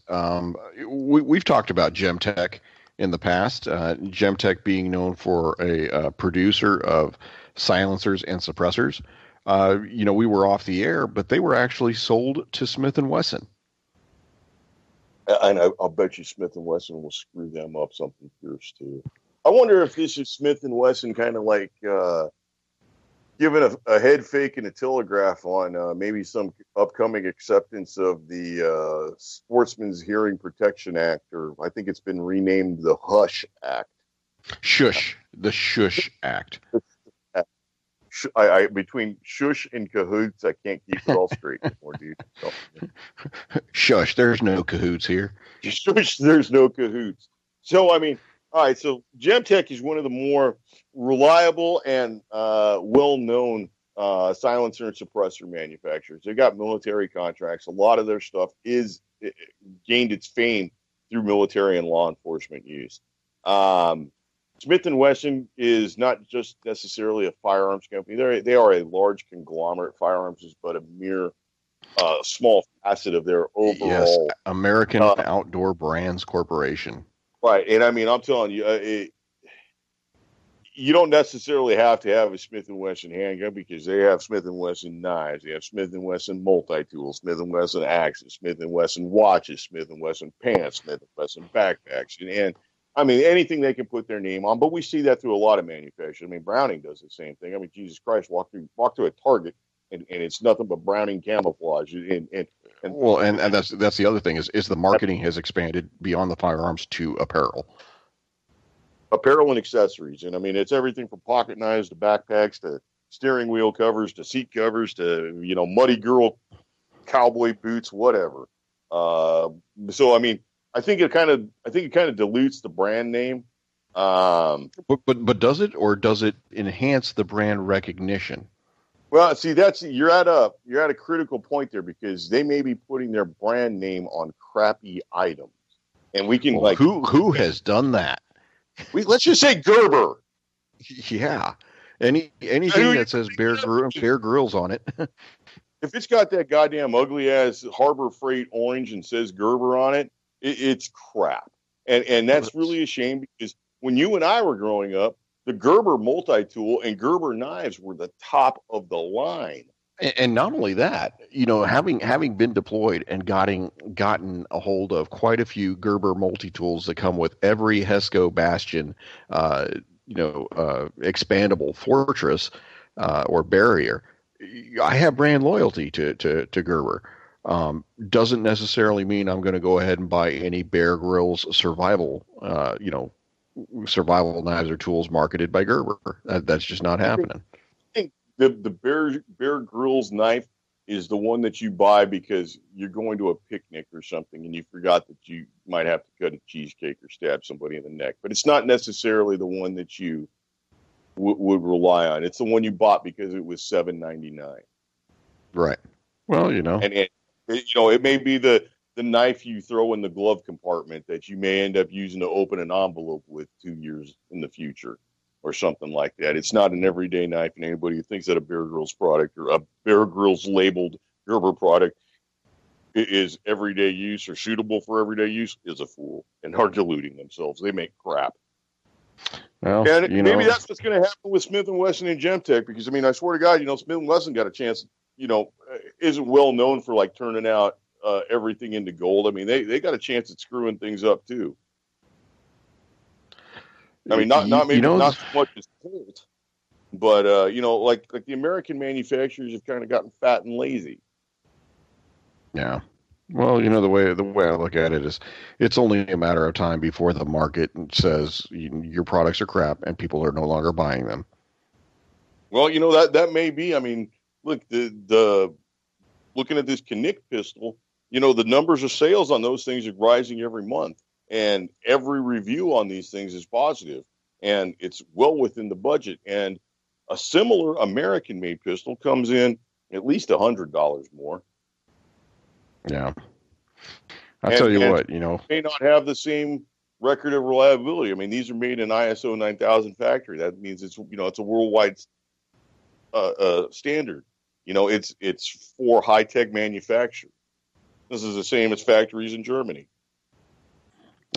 We've talked about Gemtech in the past. Gemtech being known for a producer of silencers and suppressors. We were off the air, but they were actually sold to Smith & Wesson. And I'll bet you Smith & Wesson will screw them up something fierce too. I wonder if this is Smith & Wesson kind of like giving a head fake and a telegraph on maybe some upcoming acceptance of the Sportsman's Hearing Protection Act, or I think it's been renamed the Hush Act. The Shush Act. Between shush and cahoots, I can't keep it all straight anymore, dude. So, Shush, there's no cahoots here. Shush, there's no cahoots. So, I mean, all right, so Gemtech is one of the more reliable and well-known silencer and suppressor manufacturers. They've got military contracts. A lot of their stuff gained its fame through military and law enforcement use. Smith & Wesson is not just necessarily a firearms company. They are a large conglomerate. Firearms is but a mere small facet of their overall. Yes, American Outdoor Brands Corporation. Right, and I mean, I'm telling you, you don't necessarily have to have a Smith & Wesson handgun, because they have Smith & Wesson knives, they have Smith & Wesson multi-tools, Smith & Wesson axes, Smith & Wesson watches, Smith & Wesson pants, Smith & Wesson backpacks, and I mean, anything they can put their name on. But we see that through a lot of manufacturers. I mean, Browning does the same thing. I mean, Jesus Christ, walk through a Target, and it's nothing but Browning camouflage. And well, and that's the other thing is the marketing has expanded beyond the firearms to apparel. Apparel and accessories. And I mean, it's everything from pocket knives to backpacks to steering wheel covers to seat covers to, muddy girl cowboy boots, whatever. So, I mean, I think it kind of dilutes the brand name. But does it, or does it enhance the brand recognition? Well, see, you're at a critical point there, because they may be putting their brand name on crappy items, and we can who has done that? Let's just say Gerber. Yeah, anything that says Bear Grylls on it. If it's got that goddamn ugly ass Harbor Freight orange and says Gerber on it, it's crap, and that's really a shame, because when you and I were growing up, the Gerber multi-tool and Gerber knives were the top of the line. And not only that, having been deployed and gotten a hold of quite a few Gerber multi-tools that come with every Hesco Bastion, expandable fortress or barrier, I have brand loyalty to Gerber. Doesn't necessarily mean I'm going to go ahead and buy any Bear Grylls survival knives or tools marketed by Gerber. That's just not happening. The Bear Grylls knife is the one that you buy because you're going to a picnic or something and you forgot that you might have to cut a cheesecake or stab somebody in the neck. But it's not necessarily the one that you would rely on. It's the one you bought because it was $7.99. Right. Well, and it may be the knife you throw in the glove compartment that you may end up using to open an envelope with 2 years in the future, or something like that. It's not an everyday knife, and anybody who thinks that a Bear Grylls product or a Bear Grylls labeled Gerber product is everyday use or suitable for everyday use is a fool and are deluding themselves. They make crap. Well, and maybe that's what's going to happen with Smith & Wesson and Gemtech, because, I mean, I swear to God, Smith & Wesson got a chance, isn't well known for, like, turning out everything into gold. I mean, they got a chance at screwing things up, too. I mean, not so much as Colt, but like the American manufacturers have kind of gotten fat and lazy. Yeah. Well, the way I look at it is, it's only a matter of time before the market says your products are crap and people are no longer buying them. Well, that may be. I mean, look, the looking at this Knick pistol, the numbers of sales on those things are rising every month. And every review on these things is positive, and it's well within the budget. And a similar American-made pistol comes in at least $100 more. Yeah, I'll tell you what, may not have the same record of reliability. I mean, these are made in ISO 9000 factory. That means it's a worldwide standard. It's for high-tech manufacture. This is the same as factories in Germany.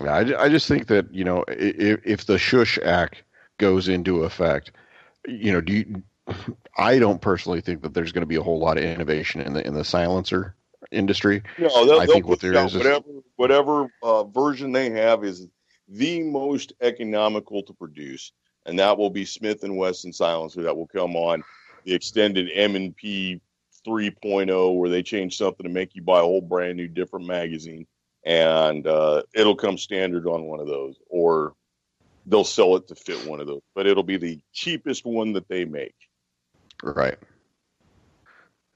I just think that, if the Shush Act goes into effect, I don't personally think that there's going to be a whole lot of innovation in the silencer industry. No, I think what there is whatever version they have is the most economical to produce, and that will be Smith & Wesson silencer that will come on the extended M&P 3.0, where they change something to make you buy a whole brand new different magazine. And it'll come standard on one of those, or they'll sell it to fit one of those. But it'll be the cheapest one that they make. Right.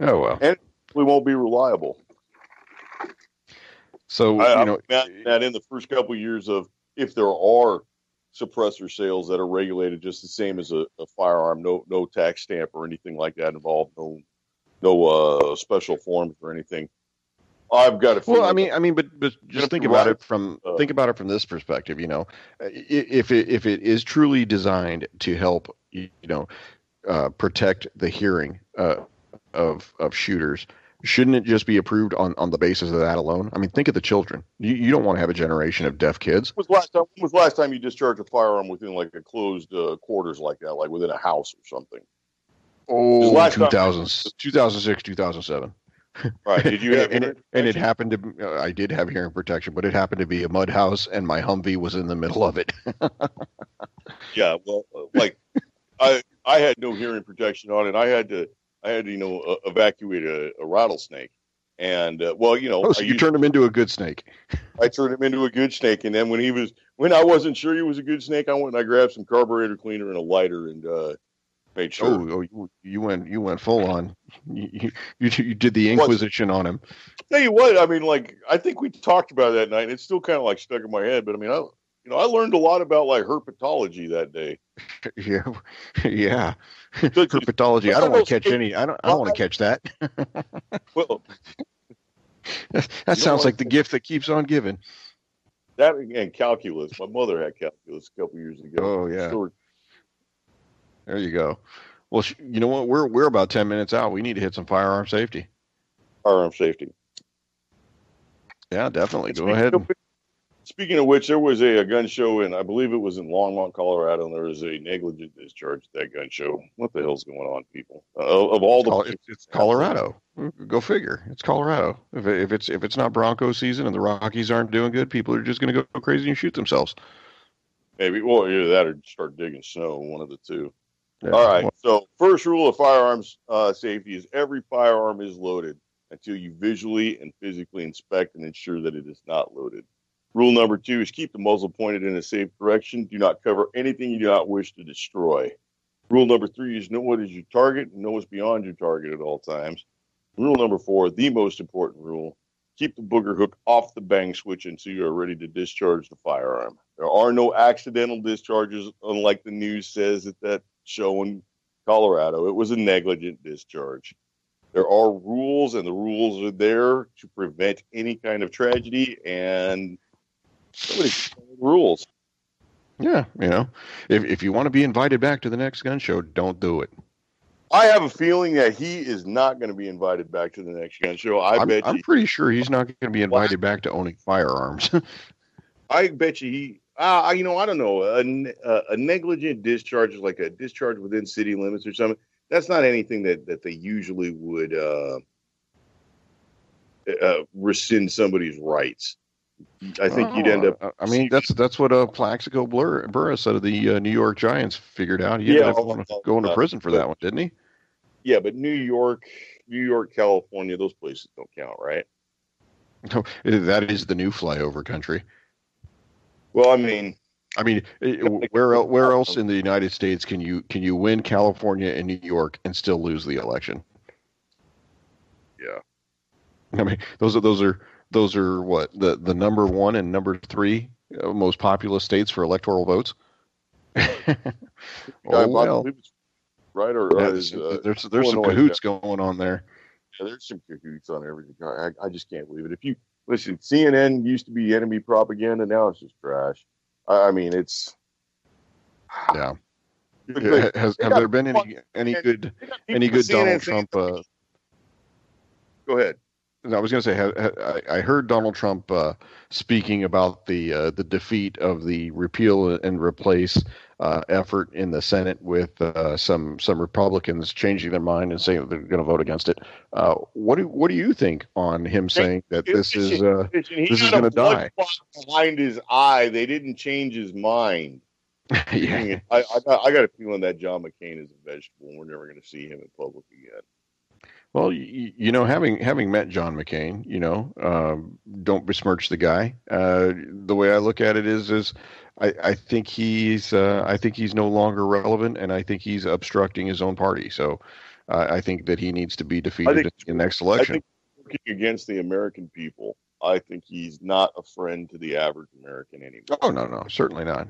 Oh, well. And we won't be reliable. So, I imagine that in the first couple of years of, if there are suppressor sales that are regulated just the same as a firearm, no tax stamp or anything like that involved, no special forms or anything. I've got a feeling. Well, I mean, but just think about it from this perspective. If it is truly designed to help, protect the hearing of shooters, shouldn't it just be approved on the basis of that alone? I mean, think of the children. You don't want to have a generation of deaf kids. When was the last time you discharged a firearm within like a closed quarters like that, like within a house or something? Oh, 2006, 2007. Right. Did you have and it happened to? I did have hearing protection, but it happened to be a mud house, and my Humvee was in the middle of it. Yeah. Well, like I had no hearing protection on it. I had to I had to, evacuate a rattlesnake. And, Oh, so you turned him into a good snake. I turned him into a good snake. And then when I wasn't sure he was a good snake, I went and I grabbed some carburetor cleaner and a lighter and made sure. You went full on. You did the Inquisition on him. Tell you what, I mean, like, I think we talked about it that night, and it's still kind of like stuck in my head. But I mean, I learned a lot about like herpetology that day. Yeah. Herpetology. I don't want to catch any. I don't want to catch that. Well, that sounds like the gift that keeps on giving. That and calculus. My mother had calculus a couple years ago. Oh yeah. There you go. Well, you know what? We're about 10 minutes out. We need to hit some firearm safety. Firearm safety. Yeah, definitely. Go ahead. Speaking of which, there was a gun show I believe it was in Longmont, Colorado, and there was a negligent discharge at that gun show. What the hell's going on, people? It's Colorado. Go figure. It's Colorado. If it's not Bronco season and the Rockies aren't doing good, people are just going to go crazy and shoot themselves. Maybe. Well, either that or start digging snow. One of the two. Yeah. All right. So first rule of firearms safety is every firearm is loaded until you visually and physically inspect and ensure that it is not loaded. Rule number 2 is keep the muzzle pointed in a safe direction. Do not cover anything you do not wish to destroy. Rule number 3 is know what is your target and know what's beyond your target at all times. Rule number 4, the most important rule, keep the booger hook off the bang switch until you are ready to discharge the firearm. There are no accidental discharges, unlike the news says at that show in Colorado. It was a negligent discharge. There are rules, and the rules are there to prevent any kind of tragedy, and nobody's following the rules. Yeah, if you want to be invited back to the next gun show, don't do it. I have a feeling that he is not going to be invited back to the next gun show. I'm pretty sure he's not going to be invited back to owning firearms. I bet you I don't know. A negligent discharge is like a discharge within city limits or something. That's not anything that they usually would rescind somebody's rights. I think you'd end up. I mean, that's what Plaxico Burress out of the New York Giants figured out. He ended up going to prison for that one, didn't he? Yeah, but New York, California, those places don't count, right? No, that is the new flyover country. Well, I mean, where else in the United States can you win California and New York and still lose the election? Yeah, I mean, those are what the number 1 and number 3 most populous states for electoral votes. Well, right? Or there's some cahoots going on there. Yeah, there's some cahoots on everything. I just can't believe it. If you listen, CNN used to be enemy propaganda. Now it's just trash. I mean, it's yeah. Have there been any good Donald Trump? Go ahead. I was going to say, I heard Donald Trump speaking about the defeat of the repeal and replace effort in the Senate with some Republicans changing their mind and saying they're going to vote against it. What do you think on him saying that this is going to die? Behind his eye, they didn't change his mind. Yeah. I got a feeling that John McCain is a vegetable. We're never going to see him in public again. Well, having met John McCain, don't besmirch the guy. The way I look at it is I think he's no longer relevant, and I think he's obstructing his own party. So I think that he needs to be defeated in the next election. I think working against the American people, I think he's not a friend to the average American anymore. Oh no, certainly not.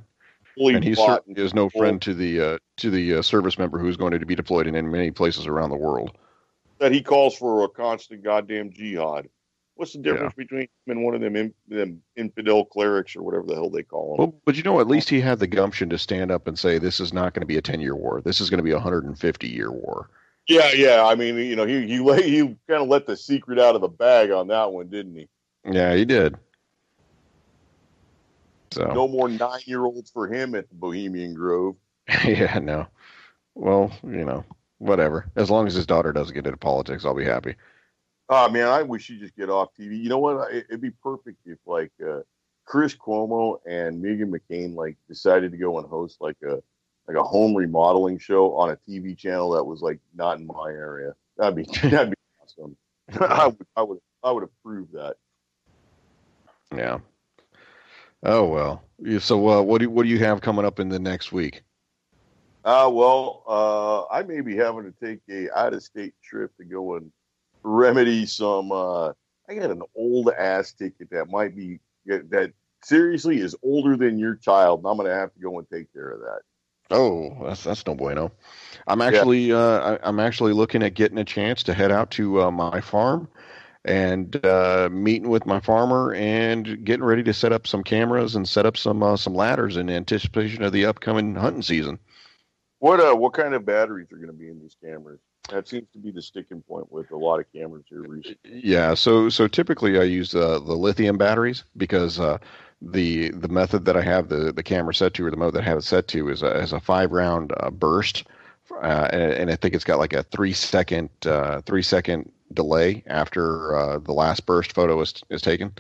And he certainly is no friend to the service member who's going to be deployed in many places around the world. That he calls for a constant goddamn jihad. What's the difference between him and one of them infidel clerics or whatever the hell they call them? Well, but at least he had the gumption to stand up and say, this is not going to be a 10-year war. This is going to be a 150-year war. Yeah. I mean, he kind of let the secret out of the bag on that one, didn't he? Yeah, he did. So no more 9-year-olds for him at the Bohemian Grove. Yeah, no. Well, whatever. As long as his daughter doesn't get into politics, I'll be happy. Oh, man, I wish she'd just get off TV. You know what? It'd be perfect if, Chris Cuomo and Meghan McCain, decided to go and host, a like a home remodeling show on a TV channel that was like not in my area. That'd be awesome. I would approve that. Yeah. Oh well. So what do you have coming up in the next week? I may be having to take a out-of-state trip to go and remedy some. I got an old ass ticket that might be that seriously is older than your child, and I'm going to have to go and take care of that. Oh, that's no bueno. I'm actually I'm actually looking at getting a chance to head out to my farm and meeting with my farmer and getting ready to set up some cameras and set up some ladders in anticipation of the upcoming hunting season. What kind of batteries are going to be in these cameras? That seems to be the sticking point with a lot of cameras here recently. Yeah, so typically I use the lithium batteries because the method that I have the camera set to, or the mode that I have it set to, is a 5-round burst, and I think it's got like a 3-second delay after the last burst photo is taken.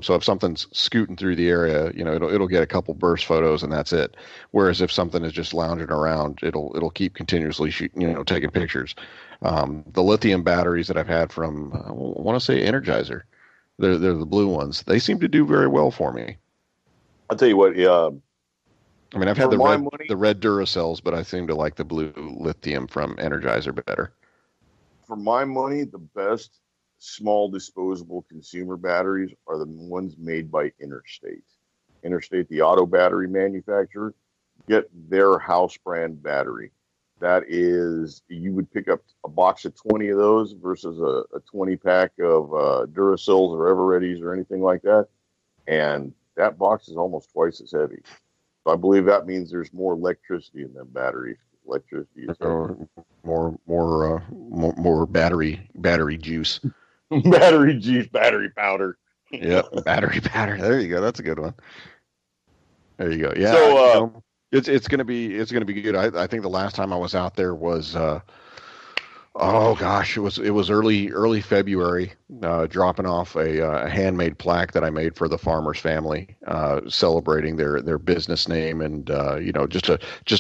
So if something's scooting through the area, it'll get a couple burst photos and that's it. Whereas if something is just lounging around, it'll keep continuously taking pictures. The lithium batteries that I've had from, I want to say Energizer, they're the blue ones. They seem to do very well for me. I'll tell you what. I mean, I've had the red Duracells, but I seem to like the blue lithium from Energizer better. For my money, the best small disposable consumer batteries are the ones made by Interstate. Interstate, the auto battery manufacturer, get their house brand battery. That is, you would pick up a box of 20 of those versus a 20 pack of Duracells or Evereadys or anything like that. And that box is almost twice as heavy. So I believe that means there's more electricity in them batteries. Electricity is more battery juice. Battery juice, battery powder. Yep, battery powder. There you go. That's a good one. There you go. Yeah. So it's gonna be good. I think the last time I was out there was it was early February, dropping off a handmade plaque that I made for the farmer's family, celebrating their business name and just a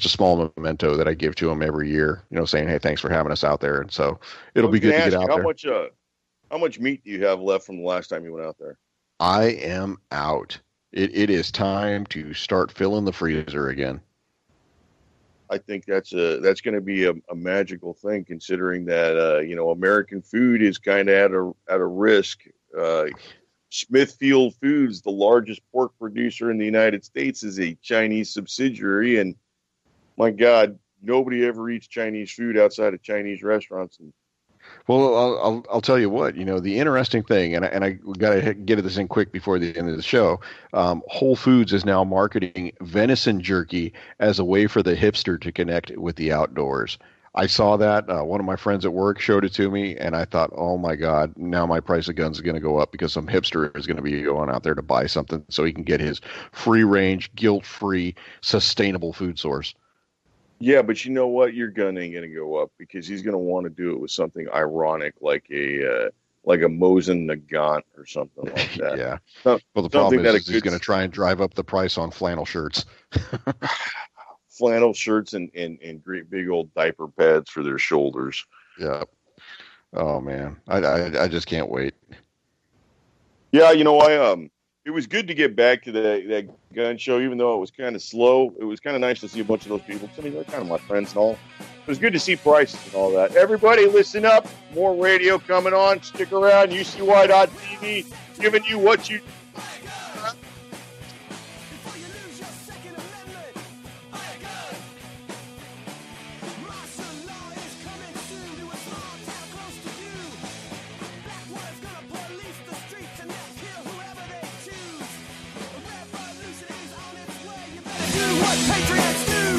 small memento that I give to them every year. Saying, hey, thanks for having us out there. And so it'll be good to get out there. How much meat do you have left from the last time you went out there? I am out. It is time to start filling the freezer again. I think that's going to be a magical thing, considering that American food is kind of at a risk. Smithfield Foods, the largest pork producer in the United States, is a Chinese subsidiary, and my God, nobody ever eats Chinese food outside of Chinese restaurants. Well, I'll tell you what, the interesting thing, and I got to get this in quick before the end of the show. Whole Foods is now marketing venison jerky as a way for the hipster to connect with the outdoors. I saw that. One of my friends at work showed it to me, and I thought, oh my God, now my price of guns is going to go up because some hipster is going to be going out there to buy something so he can get his free-range, guilt-free, sustainable food source. Yeah, but you know what? Your gun ain't going to go up because he's going to want to do it with something ironic like a Mosin Nagant or something like that. Yeah. Well, the problem is he's going to try and drive up the price on flannel shirts. Flannel shirts and great big old diaper pads for their shoulders. Yeah. Oh man, I just can't wait. Yeah, it was good to get back to that gun show, even though it was kind of slow. It was kind of nice to see a bunch of those people. I mean, they're kind of my friends and all. It was good to see prices and all that. Everybody, listen up. More radio coming on. Stick around. UCY.TV, giving you what you. Patriots do.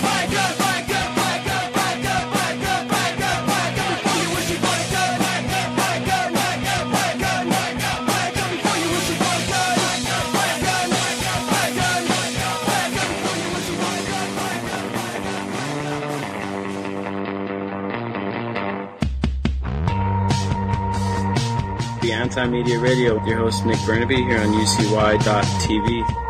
Buy a gun, buy a gun, buy a gun, buy a gun, buy a gun, buy a gun, buy a gun before you wish you bought a gun. Buy a gun, buy a gun, buy a gun, buy a gun, buy a gun, buy a gun before you wish you bought a gun. Buy a gun, buy a gun, buy a gun, buy a gun, buy a gun before you wish you bought a gun. The Anti-Media Radio with your host Nick Burnaby here on UCY.TV.